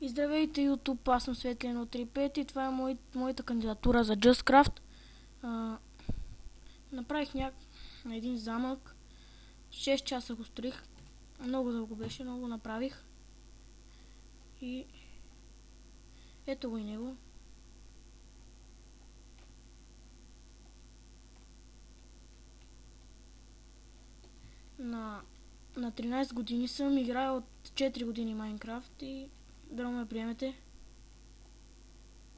И здравейте YouTube, аз съм Светлин от 35 и това е моята кандидатура за JustCraft. Направих на един замък, 6 часа го строих, много дълго беше, много направих и ето го и него. На 13 години съм, играя от 4 години Майнкрафт и дано ме приемете.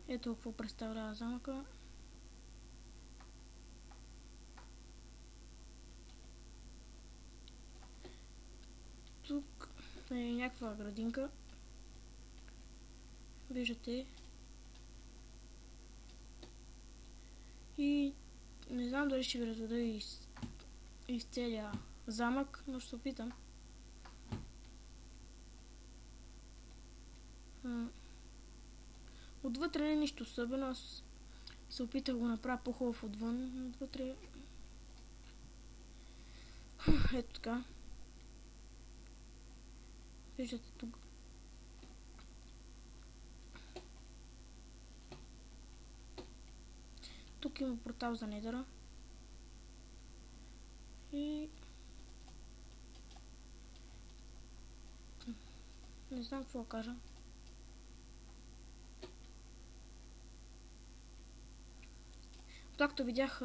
Ето какво представлява замъка. Тук е някаква градинка. Виждате. И не знам дали ще ви разведа из целия замък, но ще се опитам. Отвътре не е нищо особено, аз се опитах го направя по-хубав отвън. Отвътре ето така. Виждате тук. Тук има портал за недъра. И не знам какво да кажа. Както видях,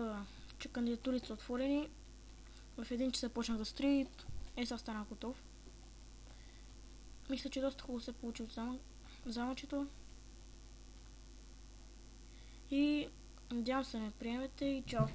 че кандидатурите са отворени, в 1 час почнах да строя и сега стана готов. Мисля, че доста хубаво се получи от замъчето. И надявам се да ме приемете и чао!